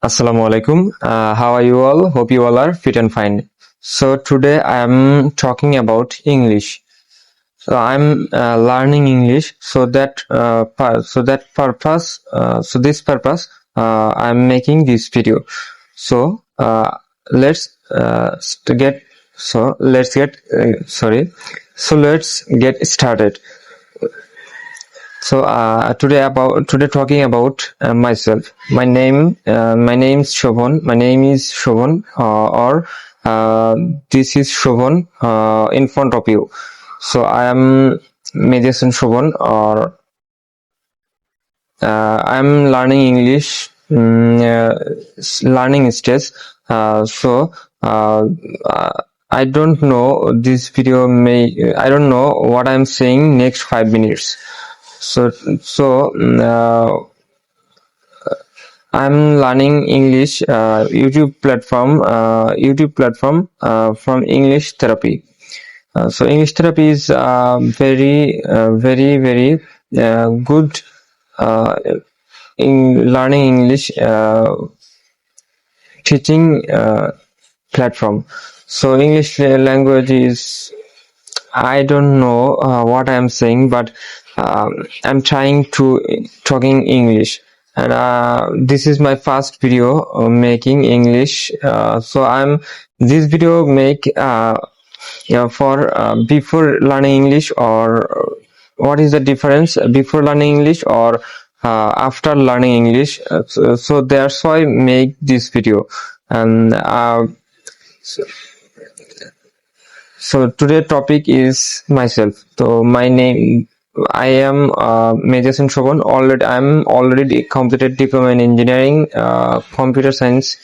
Assalamu alaikum. How are you all? Hope you all are fit and fine. So today I am talking about English. So I'm learning English. So this purpose I'm making this video. So let's get so let's get sorry. So let's get started. So today talking about myself. My name is Shobhan. My name is Shobhan, or this is Shobhan in front of you. So I am Medicine Shobhan, or I'm learning English, learning stage. So I don't know this video may. I don't know what I'm saying next 5 minutes. So I'm learning English YouTube platform from English Therapy. So English Therapy is very good in learning English teaching platform. So English language is, I don't know what I'm saying, but I'm trying to talking English, and this is my first video making English. So I'm this video make for before learning English, or what is the difference before learning English or after learning English. So that's why I make this video, and so today topic is myself. So my name, I am Medicine Shobhan. I'm already completed diploma in engineering, computer science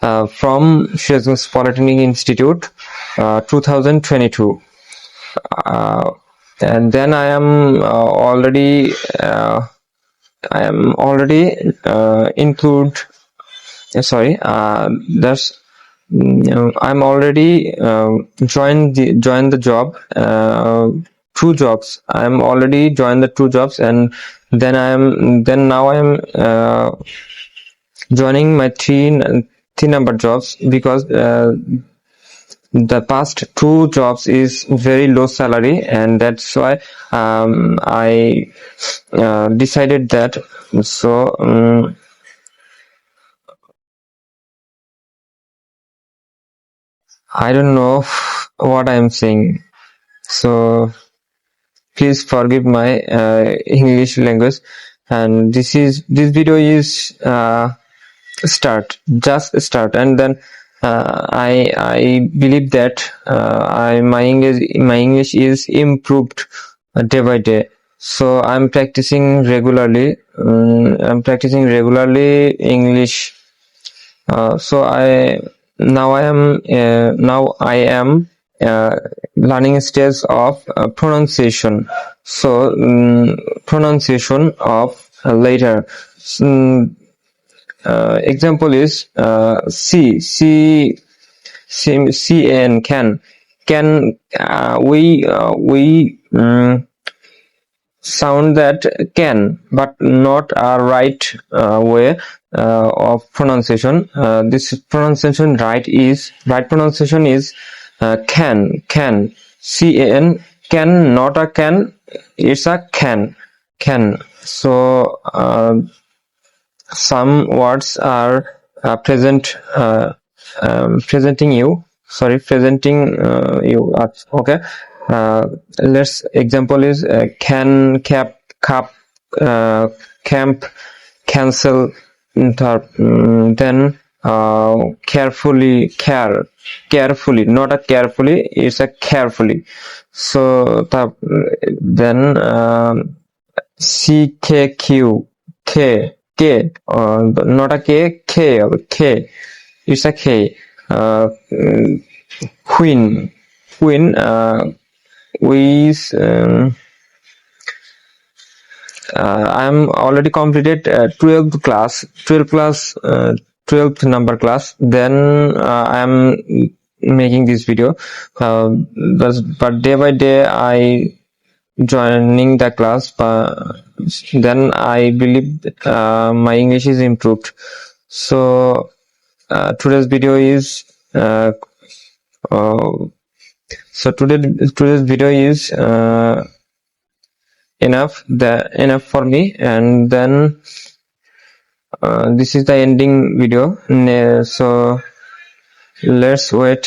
from Shezgans Polytechnic Institute, 2022. And then I am already include. Sorry, that's I'm already joined the job, 2 jobs. I'm already joined the 2 jobs, and then now I'm joining my three number jobs, because the past 2 jobs is very low salary, and that's why I decided that. So I don't know what I'm saying. So please forgive my English language, and this video is just start, and then I believe that my English is improved day by day. So I'm practicing regularly. English. So I am learning stage of pronunciation. So pronunciation of letter. Example is can we sound that can, but not a right way of pronunciation. This pronunciation right pronunciation is can can, not a can, it's a can. So some words are presenting you. Okay. Let's example is can, cap, cup, camp, cancel. Then carefully, carefully, not a carefully, it's a carefully. So then CKQ, K, not a K, it's a K. Queen, I'm already completed 12th class, 12th number class. Then I'm making this video, but day by day I joining the class, but then I believe my English is improved. So today's video is today's video is enough for me, and then this is the ending video. So let's wait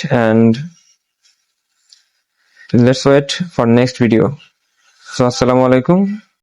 for next video. So assalamu alaikum.